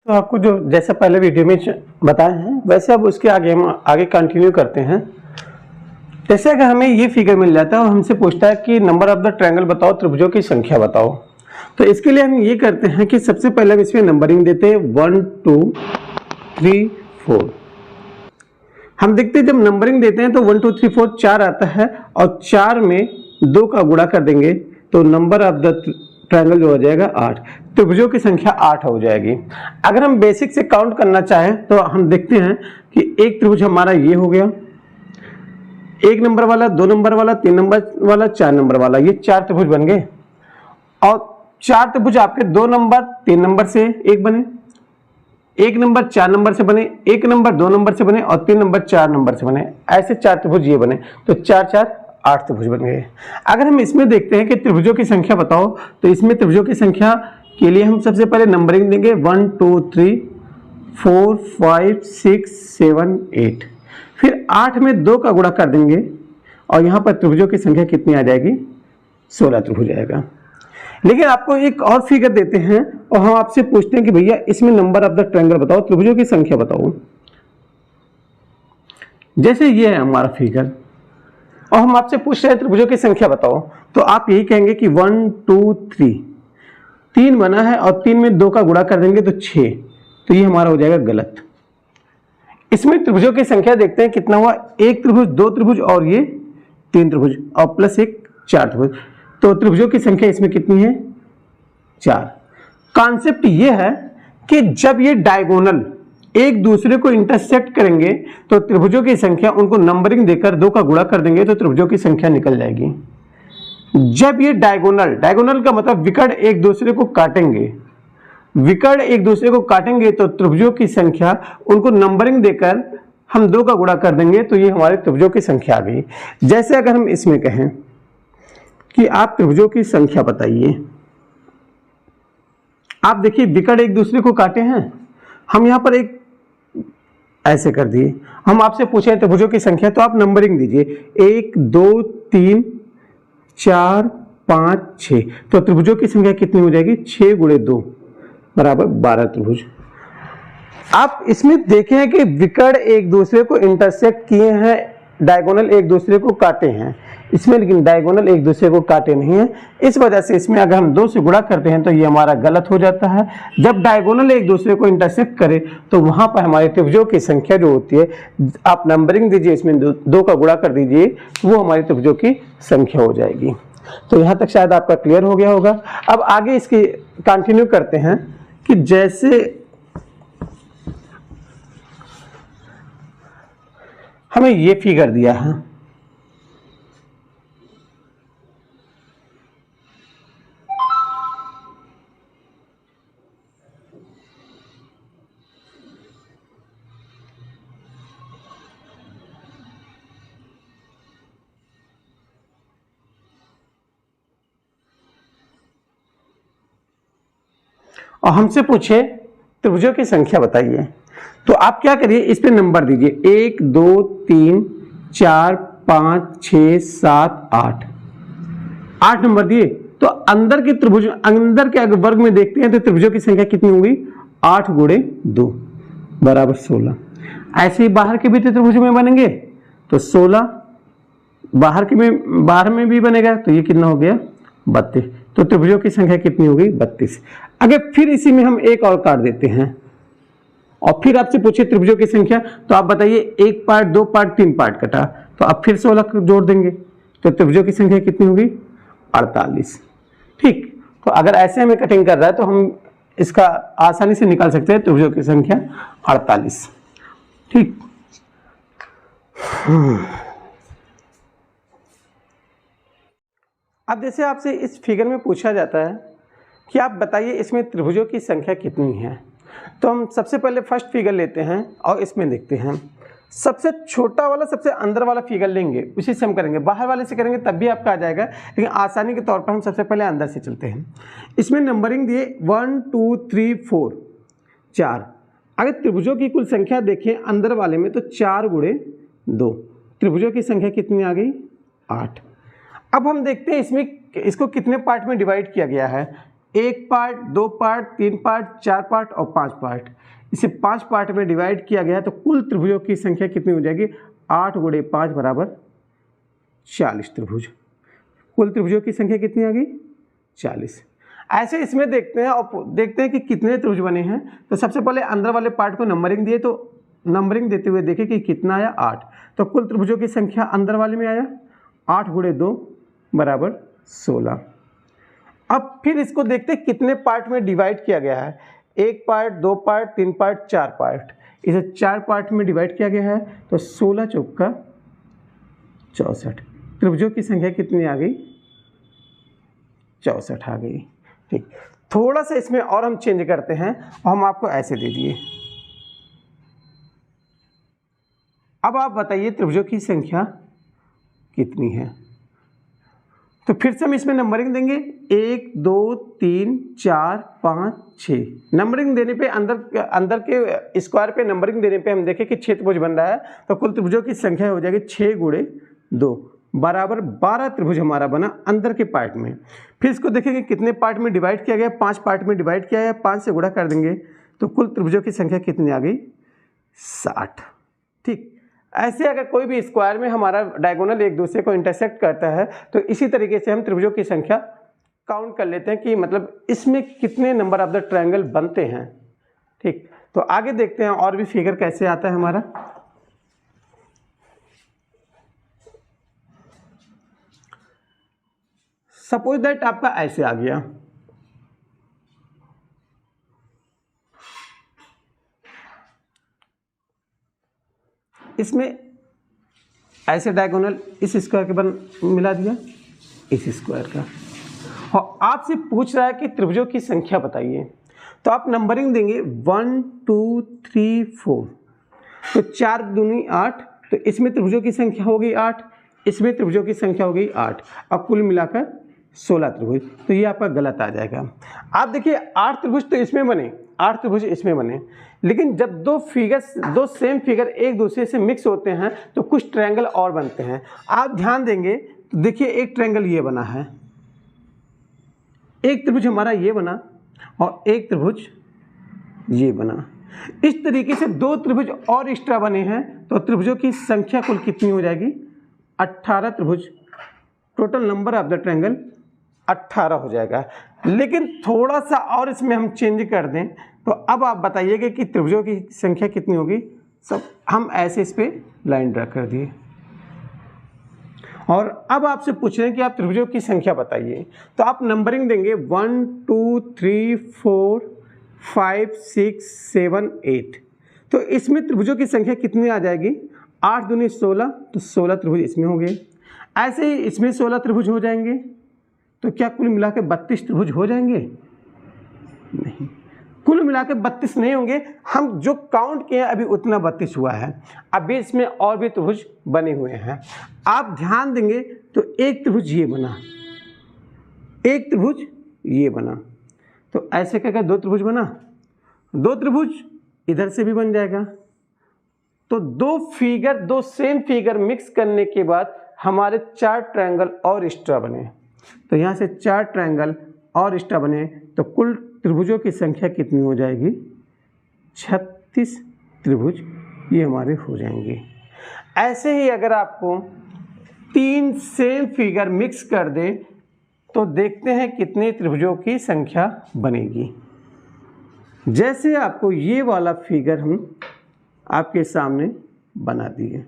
तो आपको जो जैसे पहले वीडियो में बताए हैं वैसे अब उसके आगे हम आगे कंटिन्यू करते हैं। जैसे अगर हमें ये फिगर मिल जाता है और हमसे पूछता है कि नंबर ऑफ द ट्रायंगल बताओ, त्रिभुजों की संख्या बताओ, तो इसके लिए हम ये करते हैं कि सबसे पहले हम इसमें नंबरिंग देते हैं 1 2 3 4। हम देखते हैं जब नंबरिंग देते हैं तो 1 2 3 4 4 आता है और 4 में 2 का गुणा कर देंगे तो नंबर ऑफ द ट्रायंगल जो हो जाएगा 8, त्रिभुजों की संख्या 8 हो जाएगी। अगर हम बेसिक से काउंट करना चाहें तो हम देखते हैं कि एक त्रिभुज हमारा ये हो गया, 1 नंबर वाला, 2 नंबर वाला, 3 नंबर वाला, 4 नंबर वाला, ये 4 त्रिभुज बन गए। और 4 त्रिभुज आपके 2 नंबर 3 नंबर से एक बने, 1 नंबर 4 नंबर से बने, 1 नंबर 2 नंबर से बने और 3 नंबर 4 नंबर से बने, ऐसे 4 त्रिभुज ये बने, तो 4 4 8 त्रिभुज बन गए। अगर हम इसमें देखते हैं कि त्रिभुजों की संख्या बताओ, तो इसमें त्रिभुजों की संख्या के लिए हम सबसे पहले नंबरिंग देंगे 1 2 3 4 5 6 7 8, फिर 8 में 2 का गुणा कर देंगे और यहाँ पर त्रिभुजों की संख्या कितनी आ जाएगी, 16 त्रिभुज आएगा। लेकिन आपको एक और फिगर देते हैं और हम आपसे पूछते हैं कि भैया इसमें नंबर ऑफ द ट्रायंगल बताओ, त्रिभुजों की संख्या बताओ। जैसे ये है हमारा फिगर और हम आपसे पूछ रहे हैं त्रिभुजों की संख्या बताओ, तो आप यही कहेंगे कि 1 2 3, 3 बना है और 3 में 2 का गुणा कर देंगे तो 6, तो ये हमारा हो जाएगा गलत। इसमें त्रिभुजों की संख्या देखते हैं कितना हुआ, 1 त्रिभुज, 2 त्रिभुज और ये 3 त्रिभुज और प्लस 1 4 त्रिभुज, तो त्रिभुजों की संख्या इसमें कितनी है, 4। कॉन्सेप्ट ये है कि जब ये डायगोनल एक दूसरे को इंटरसेक्ट करेंगे तो त्रिभुजों की संख्या, उनको नंबरिंग देकर 2 का गुणा कर देंगे तो त्रिभुजों की संख्या निकल जाएगी। जब ये डायगोनल का मतलब विकर्ण एक दूसरे को काटेंगे, विकर्ण एक दूसरे को काटेंगे तो त्रिभुजों की संख्या, उनको नंबरिंग देकर हम 2 का गुणा कर देंगे तो ये हमारे त्रिभुजों की संख्या आ गई। जैसे अगर हम इसमें कहें कि आप त्रिभुजों की संख्या बताइए, आप देखिए विकर्ण एक दूसरे को काटे हैं, हम यहां पर एक ऐसे कर दिए, हम आपसे पूछे त्रिभुजों की संख्या तो आप नंबरिंग दीजिए 1 2 3 4 5 6, तो त्रिभुजों की संख्या कितनी हो जाएगी, 6 × 2 बराबर 12 त्रिभुज। आप इसमें देखें कि विकर्ण एक दूसरे को इंटरसेक्ट किए हैं, डायगोनल एक दूसरे को काटे हैं, इसमें लेकिन डायगोनल एक दूसरे को काटे नहीं है। इस वजह से इसमें अगर हम 2 से गुणा करते हैं तो ये हमारा गलत हो जाता है। जब डायगोनल एक दूसरे को इंटरसेक्ट करे तो वहां पर हमारे त्रिभुजों की संख्या जो होती है, आप नंबरिंग दीजिए, इसमें 2 का गुणा कर दीजिए, वो हमारी त्रिभुजों की संख्या हो जाएगी। तो यहाँ तक शायद आपका क्लियर हो गया होगा। अब आगे इसकी कंटिन्यू करते हैं कि जैसे हमें ये फिगर दिया है, और हमसे पूछे त्रिभुजों की संख्या बताइए, तो आप क्या करिए, इस पे नंबर दीजिए 1 2 3 4 5 6 7 8, 8 नंबर दिए। तो अंदर के त्रिभुज, अंदर के अगर वर्ग में देखते हैं तो त्रिभुजों की संख्या कितनी होगी, 8 × 2 बराबर 16। ऐसे ही बाहर के भी त्रिभुज में बनेंगे तो 16, बाहर में भी बनेगा तो ये कितना हो गया, 32। तो त्रिभुजों की संख्या कितनी होगी, 32। अगर फिर इसी में हम एक और काट देते हैं और फिर आपसे पूछे त्रिभुजों की संख्या, तो आप बताइए 1 पार्ट 2 पार्ट 3 पार्ट कटा, तो आप फिर 16 जोड़ देंगे तो त्रिभुजों की संख्या कितनी होगी, 48। ठीक, तो अगर ऐसे हमें कटिंग कर रहा है तो हम इसका आसानी से निकाल सकते हैं त्रिभुजों की संख्या 48। ठीक, अब जैसे आपसे इस फिगर में पूछा जाता है कि आप बताइए इसमें त्रिभुजों की संख्या कितनी है, तो हम सबसे पहले फर्स्ट फिगर लेते हैं और इसमें देखते हैं। सबसे छोटा वाला, सबसे अंदर वाला फिगर लेंगे, उसी से हम करेंगे, बाहर वाले से करेंगे तब भी आपका आ जाएगा, लेकिन आसानी के तौर पर हम सबसे पहले अंदर से चलते हैं। इसमें नंबरिंग दिए 1 2 3 4 4। अगर त्रिभुजों की कुल संख्या देखें अंदर वाले में तो 4 × 2, त्रिभुजों की संख्या कितनी आ गई, 8। अब हम देखते हैं इसमें इसको कितने पार्ट में डिवाइड किया गया है। 1 पार्ट, 2 पार्ट, 3 पार्ट, 4 पार्ट और 5 पार्ट। इसे 5 पार्ट में डिवाइड किया गया है तो कुल त्रिभुजों की संख्या कितनी हो जाएगी? 8 × 5 = 40 त्रिभुज। कुल त्रिभुजों की संख्या कितनी आ गई? 40। ऐसे इसमें देखते हैं और देखते हैं कि कितने त्रिभुज बने हैं। तो सबसे पहले अंदर वाले पार्ट को नंबरिंग दिए, तो नंबरिंग देते हुए देखें कि कितना आया? 8। तो कुल त्रिभुजों की संख्या अंदर वाले में आया 8 × 2 = 16। अब फिर इसको देखते हैं कितने पार्ट में डिवाइड किया गया है। 1 पार्ट, 2 पार्ट, 3 पार्ट, 4 पार्ट। इसे 4 पार्ट में डिवाइड किया गया है तो 16 × 4 = 64। त्रिभुजों की संख्या कितनी आ गई? 64 आ गई। ठीक, थोड़ा सा इसमें और हम चेंज करते हैं और हम आपको ऐसे दे दिए। अब आप बताइए त्रिभुजों की संख्या कितनी है? तो फिर से हम इसमें नंबरिंग देंगे 1 2 3 4 5 6। नंबरिंग देने पे अंदर के स्क्वायर पे नंबरिंग देने पे हम देखें कि 6 त्रिभुज बन रहा है तो कुल त्रिभुजों की संख्या हो जाएगी 6 × 2 = 12 त्रिभुज हमारा बना अंदर के पार्ट में। फिर इसको देखेंगे कितने पार्ट में डिवाइड किया गया? 5 पार्ट में डिवाइड किया गया, 5 से गुणा कर देंगे तो कुल त्रिभुजों की संख्या कितनी आ गई? 60। ठीक, ऐसे अगर कोई भी स्क्वायर में हमारा डायगोनल एक दूसरे को इंटरसेक्ट करता है तो इसी तरीके से हम त्रिभुजों की संख्या काउंट कर लेते हैं कि मतलब इसमें कितने नंबर ऑफ द ट्रायंगल बनते हैं। ठीक, तो आगे देखते हैं और भी फिगर कैसे आता है हमारा। सपोज दैट आपका ऐसे आ गया, इसमें ऐसे डायगोनल इस स्क्वायर के बन मिला दिया इस स्क्वायर का, और आपसे पूछ रहा है कि त्रिभुजों की संख्या बताइए। तो आप नंबरिंग देंगे 1 2 3 4। तो 4 दूनी 8, तो इसमें त्रिभुजों की संख्या हो गई 8, इसमें त्रिभुजों की संख्या हो गई 8, अब कुल मिलाकर 16 त्रिभुज। तो ये आपका गलत आ जाएगा। आप देखिए 8 त्रिभुज तो इसमें बने, 8 त्रिभुज इसमें बने, लेकिन जब दो सेम फिगर एक दूसरे से मिक्स होते हैं तो कुछ ट्रायंगल और बनते हैं। आप ध्यान देंगे तो देखिए एक ट्रायंगल ये बना है, एक त्रिभुज हमारा ये बना और एक त्रिभुज ये बना। इस तरीके से 2 त्रिभुज और एक्स्ट्रा बने हैं तो त्रिभुजों की संख्या कुल कितनी हो जाएगी? 18 त्रिभुज। Total number of the triangle 18 हो जाएगा। लेकिन थोड़ा सा और इसमें हम चेंज कर दें तो अब आप बताइएगा कि त्रिभुजों की संख्या कितनी होगी। सब हम ऐसे इस पे लाइन ड्रा कर दिए और अब आपसे पूछ रहे हैं कि आप त्रिभुजों की संख्या बताइए। तो आप नंबरिंग देंगे 1 2 3 4 5 6 7 8। तो इसमें त्रिभुजों की संख्या कितनी आ जाएगी? 8 दूनी 16, तो 16 त्रिभुज इसमें हो गए। ऐसे ही इसमें 16 त्रिभुज हो जाएंगे। तो क्या कुल मिला के 32 त्रिभुज हो जाएंगे? नहीं, कुल मिला के 32 नहीं होंगे। हम जो काउंट किए हैं अभी उतना 32 हुआ है, अभी इसमें और भी त्रिभुज बने हुए हैं। आप ध्यान देंगे तो एक त्रिभुज ये बना, एक त्रिभुज ये बना, तो ऐसे क्या 2 त्रिभुज बना, 2 त्रिभुज इधर से भी बन जाएगा। तो 2 सेम फिगर मिक्स करने के बाद हमारे 4 ट्रायंगल और एक्स्ट्रा बने। तो यहाँ से 4 ट्रायंगल और एक्स्ट्रा बने तो कुल त्रिभुजों की संख्या कितनी हो जाएगी? 36 त्रिभुज ये हमारे हो जाएंगे। ऐसे ही अगर आपको 3 सेम फिगर मिक्स कर दें तो देखते हैं कितने त्रिभुजों की संख्या बनेगी। जैसे आपको ये वाला फिगर हम आपके सामने बना दिए,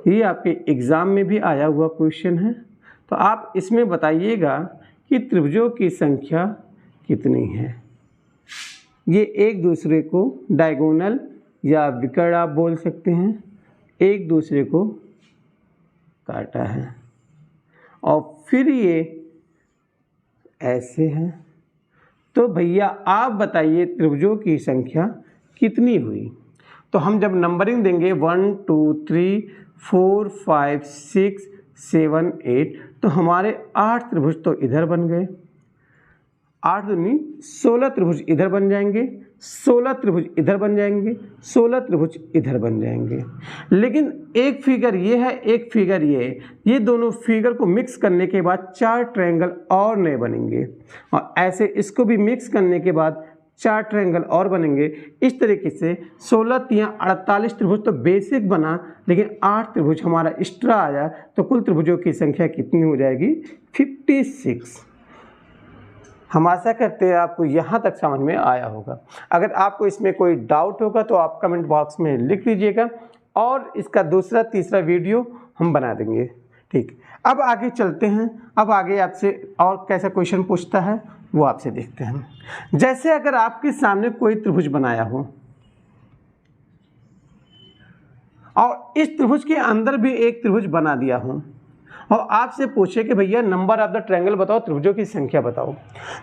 ये आपके एग्ज़ाम में भी आया हुआ क्वेश्चन है। तो आप इसमें बताइएगा कि त्रिभुजों की संख्या कितनी है। ये एक दूसरे को डायगोनल या विकर्ण आप बोल सकते हैं, एक दूसरे को काटा है और फिर ये ऐसे हैं। तो भैया आप बताइए त्रिभुजों की संख्या कितनी हुई। तो हम जब नंबरिंग देंगे 1 2 3 4 5 6 7 8 तो हमारे 8 त्रिभुज तो इधर बन गए, 8 दूनी 16 त्रिभुज इधर बन जाएंगे। 16 त्रिभुज इधर बन जाएंगे, 16 त्रिभुज इधर बन जाएंगे। लेकिन एक फिगर ये है, एक फिगर ये है, ये दोनों फिगर को मिक्स करने के बाद 4 ट्रायंगल और नए बनेंगे, और ऐसे इसको भी मिक्स करने के बाद 4 ट्रायंगल और बनेंगे। इस तरीके से 16 तियां 48 त्रिभुज तो बेसिक बना, लेकिन 8 त्रिभुज हमारा एक्स्ट्रा आया, तो कुल त्रिभुजों की संख्या कितनी हो जाएगी? 56। हम आशा करते हैं आपको यहाँ तक समझ में आया होगा। अगर आपको इसमें कोई डाउट होगा तो आप कमेंट बॉक्स में लिख दीजिएगा, और इसका दूसरा तीसरा वीडियो हम बना देंगे। ठीक, अब आगे चलते हैं। अब आगे आपसे और कैसा क्वेश्चन पूछता है वो आपसे देखते हैं। जैसे अगर आपके सामने कोई त्रिभुज बनाया हो और इस त्रिभुज के अंदर भी एक त्रिभुज बना दिया हो, और आपसे पूछे कि भैया नंबर ऑफ द ट्रायंगल बताओ, त्रिभुजों की संख्या बताओ,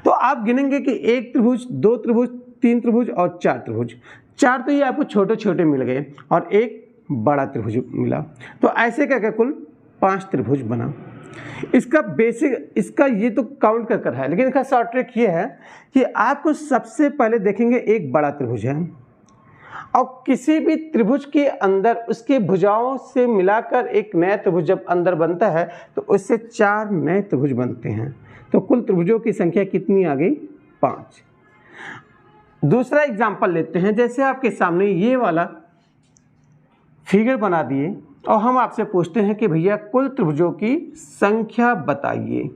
तो आप गिनेंगे कि 1 त्रिभुज, 2 त्रिभुज, 3 त्रिभुज और 4 त्रिभुज। 4 तो ये आपको छोटे छोटे मिल गए और एक बड़ा त्रिभुज मिला, तो ऐसे करके कुल 5 त्रिभुज बना। इसका बेसिक, इसका ये तो काउंट कर है, लेकिन इसका शॉर्ट ट्रिक ये है कि आपको सबसे पहले देखेंगे एक बड़ा त्रिभुज है, और किसी भी त्रिभुज के अंदर उसके भुजाओं से मिलाकर एक नया त्रिभुज जब अंदर बनता है तो उससे 4 नए त्रिभुज बनते हैं। तो कुल त्रिभुजों की संख्या कितनी आ गई? 5। दूसरा एग्जाम्पल लेते हैं। जैसे आपके सामने ये वाला फिगर बना दिए और हम आपसे पूछते हैं कि भैया कुल त्रिभुजों की संख्या बताइए,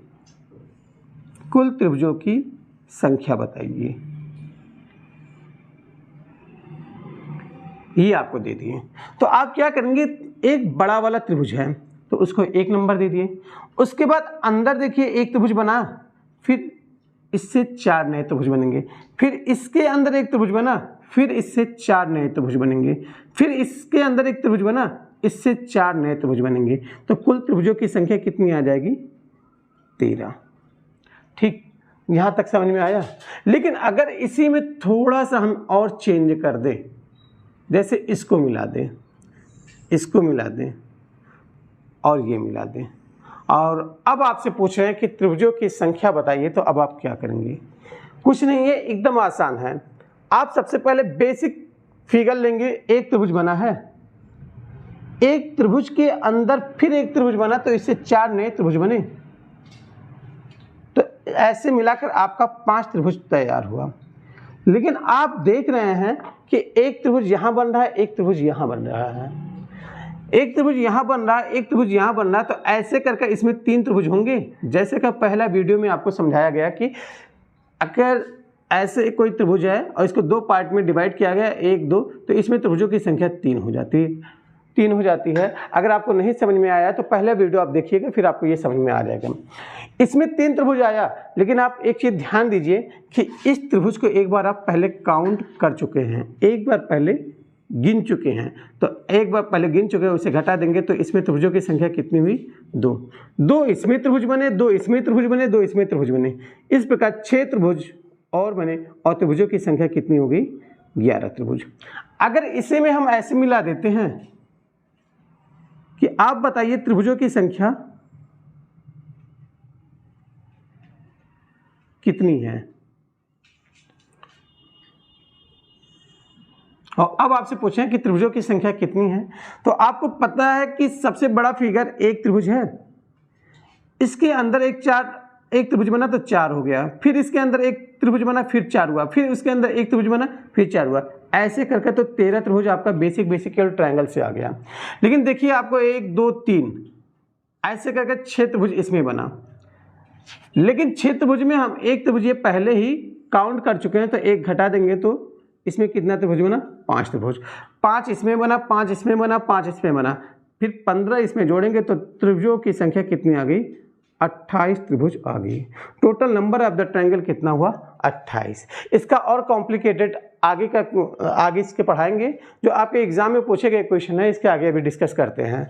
कुल त्रिभुजों की संख्या बताइए। ये आपको दे दिए, तो आप क्या करेंगे? एक बड़ा वाला त्रिभुज है तो उसको 1 नंबर दे दिए। उसके बाद अंदर देखिए एक त्रिभुज बना, फिर इससे 4 नए त्रिभुज बनेंगे, फिर इसके अंदर एक त्रिभुज बना, फिर इससे 4 नए त्रिभुज बनेंगे, फिर इसके अंदर एक त्रिभुज बना, इससे 4 नए त्रिभुज बनेंगे। तो कुल त्रिभुजों की संख्या कितनी आ जाएगी? 13। ठीक, यहाँ तक समझ में आया। लेकिन अगर इसी में थोड़ा सा हम और चेंज कर दें, जैसे इसको मिला दें, इसको मिला दें और ये मिला दें, और अब आपसे पूछ रहे हैं कि त्रिभुजों की संख्या बताइए, तो अब आप क्या करेंगे? कुछ नहीं है, एकदम आसान है। आप सबसे पहले बेसिक फिगर लेंगे। एक त्रिभुज बना है, एक त्रिभुज के अंदर फिर एक त्रिभुज बना, तो इससे 4 नए त्रिभुज बने, तो ऐसे मिलाकर आपका 5 त्रिभुज तैयार हुआ। लेकिन आप देख रहे हैं कि एक त्रिभुज यहाँ बन रहा है, एक त्रिभुज यहाँ बन रहा है, एक त्रिभुज यहाँ बन रहा है, एक त्रिभुज यहाँ बन रहा है, तो ऐसे करके इसमें 3 त्रिभुज होंगे। जैसे कि पहला वीडियो में आपको समझाया गया कि अगर ऐसे कोई त्रिभुज है और इसको 2 पार्ट में डिवाइड किया गया, 1, 2, तो इसमें त्रिभुजों की संख्या 3 हो जाती है, 3 हो जाती है। अगर आपको नहीं समझ में आया तो पहला वीडियो आप देखिएगा, फिर आपको ये समझ में आ जाएगा। इसमें 3 त्रिभुज आया, लेकिन आप एक चीज़ ध्यान दीजिए कि इस त्रिभुज को एक बार आप पहले काउंट कर चुके हैं, एक बार पहले गिन चुके हैं, तो एक बार पहले गिन चुके हैं, उसे घटा देंगे तो इसमें त्रिभुजों की संख्या कितनी हुई? 2। 2 इसमें त्रिभुज बने, 2 इसमें त्रिभुज बने, 2 इसमें त्रिभुज बने, इस प्रकार 6 त्रिभुज और बने, और त्रिभुजों की संख्या कितनी हो गई? 11 त्रिभुज। अगर इसे में हम ऐसे मिला देते हैं कि आप बताइए त्रिभुजों की संख्या कितनी है, और अब आपसे पूछें कि त्रिभुजों की संख्या कितनी है, तो आपको पता है कि सबसे बड़ा फिगर एक त्रिभुज है, इसके अंदर एक त्रिभुज बना तो 4 हो गया, फिर इसके अंदर एक त्रिभुज बना फिर 4 हुआ, फिर उसके अंदर एक त्रिभुज बना फिर 4 हुआ, ऐसे करके तो 13 त्रिभुज आपका बेसिक ट्रायंगल से आ गया। लेकिन देखिए आपको 1, 2, 3 ऐसे करके 6 त्रिभुज इसमें बना, लेकिन 6 त्रिभुज में हम एक त्रिभुज ये पहले ही काउंट कर चुके हैं, तो एक घटा देंगे तो इसमें कितना त्रिभुज बना? 5 त्रिभुज। 5 इसमें बना, 5 इसमें बना, 5 इसमें बना, फिर 15 इसमें जोड़ेंगे तो त्रिभुजों की संख्या कितनी आ गई? 28 त्रिभुज आ गई। Total number of the triangle कितना हुआ? 28। इसका और कॉम्प्लिकेटेड आगे इसके पढ़ाएंगे, जो आपके एग्जाम में पूछे गए क्वेश्चन है, इसके आगे अभी डिस्कस करते हैं।